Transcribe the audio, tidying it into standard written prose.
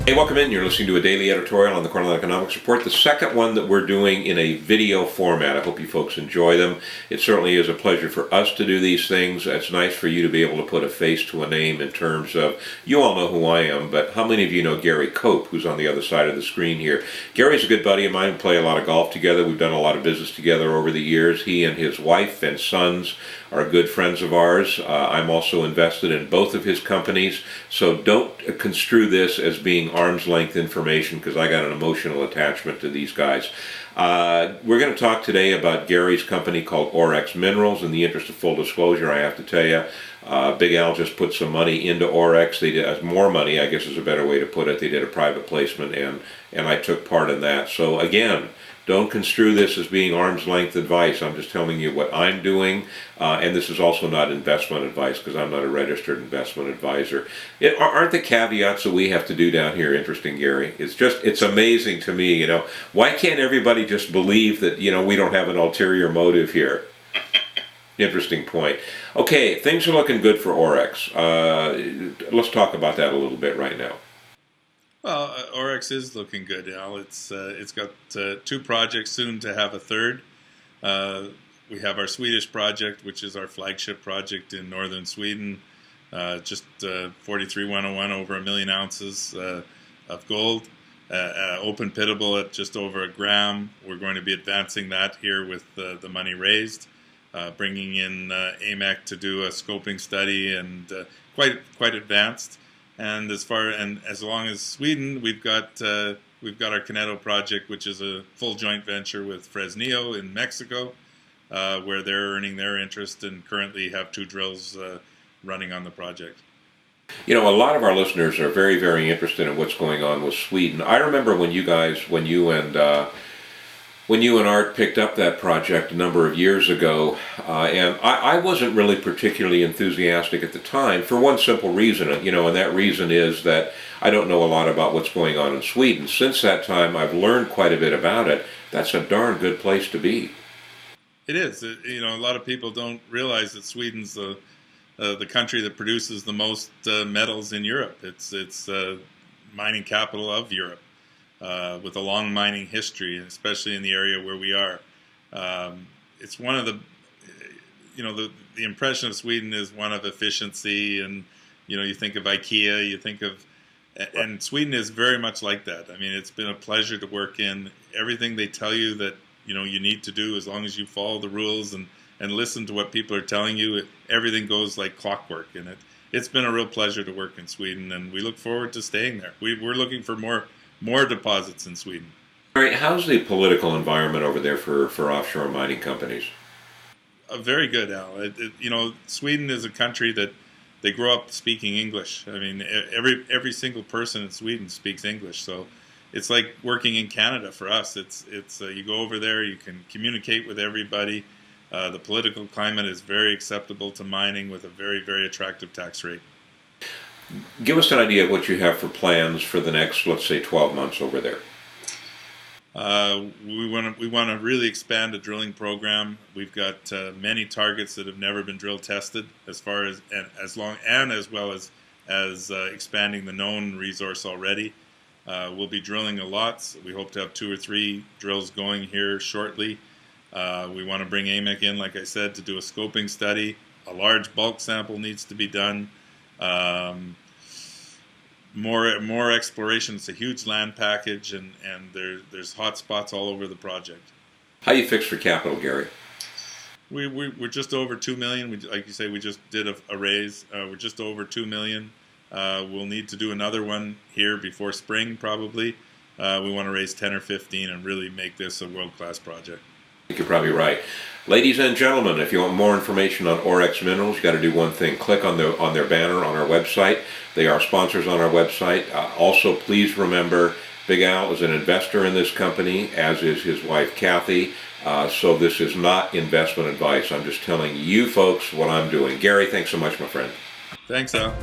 Hey, welcome in. You're listening to a daily editorial on the Korelin Economics Report, the second one that we're doing in a video format. I hope you folks enjoy them. It certainly is a pleasure for us to do these things. It's nice for you to be able to put a face to a name in terms of, you all know who I am, but how many of you know Gary Cope, who's on the other side of the screen here? Gary's a good buddy of mine. We play a lot of golf together. We've done a lot of business together over the years. He and his wife and sons are good friends of ours. I'm also invested in both of his companies, so don't construe this as being arm's length information because I got an emotional attachment to these guys. We're going to talk today about Gary's company called Orex Minerals. In the interest of full disclosure, I have to tell you, Big Al just put some money into Orex. They did more money, I guess is a better way to put it. They did a private placement, and I took part in that. So again, don't construe this as being arm's length advice. I'm just telling you what I'm doing, and this is also not investment advice because I'm not a registered investment advisor. Aren't the caveats that we have to do down here interesting, Gary? It's amazing to me, why can't everybody just believe that, we don't have an ulterior motive here? Interesting point. Okay, things are looking good for Orex. Let's talk about that a little bit right now. Well, Orex is looking good, Al. It's got two projects, soon to have a third. We have our Swedish project, which is our flagship project in northern Sweden, just 43-101, over 1 million ounces of gold, open pittable at just over 1 gram. We're going to be advancing that here with the money raised, bringing in AMEC to do a scoping study, and quite advanced. And as long as Sweden, we've got our Caneto project, which is a full joint venture with Fresnillo in Mexico, where they're earning their interest and currently have 2 drills running on the project. A lot of our listeners are very, very interested in what's going on with Sweden. I remember when you and Art picked up that project a number of years ago, and I wasn't really particularly enthusiastic at the time for one simple reason, and that reason is that I don't know a lot about what's going on in Sweden. Since that time, I've learned quite a bit about it. That's a darn good place to be. It is. A lot of people don't realize that Sweden's the country that produces the most metals in Europe. It's mining capital of Europe. With a long mining history, especially in the area where we are. It's one of the impression of Sweden is one of efficiency, and, you think of IKEA, you think of, and Sweden is very much like that. I mean, it's been a pleasure to work in. Everything they tell you that, you need to do, as long as you follow the rules and listen to what people are telling you, everything goes like clockwork. And it's been a real pleasure to work in Sweden, and we look forward to staying there. We're looking for more deposits in Sweden. All right, how's the political environment over there for offshore mining companies? Very good, Al. Sweden is a country that they grow up speaking English. I mean, every single person in Sweden speaks English, so it's like working in Canada for us. It's you go over there, you can communicate with everybody. The political climate is very acceptable to mining with a very, very attractive tax rate. Give us an idea of what you have for plans for the next, let's say, 12 months over there. We want to really expand the drilling program. We've got many targets that have never been drill tested, as well as expanding the known resource already. We'll be drilling a lot. We hope to have 2 or 3 drills going here shortly. We want to bring AMEC in, like I said, to do a scoping study. A large bulk sample needs to be done. More exploration. It's a huge land package, and there's hot spots all over the project. How you fixed for capital, Gary? We're just over 2 million. Like you say, we just did a raise. We're just over 2 million. We'll need to do another one here before spring, probably. We want to raise 10 or 15 and really make this a world-class project. I think you're probably right. Ladies and gentlemen, if you want more information on Orex Minerals, you got to do one thing. Click on their banner on our website. They are sponsors on our website. Also, please remember, Big Al is an investor in this company, as is his wife, Kathy. So this is not investment advice. I'm just telling you folks what I'm doing. Gary, thanks so much, my friend. Thanks, Al.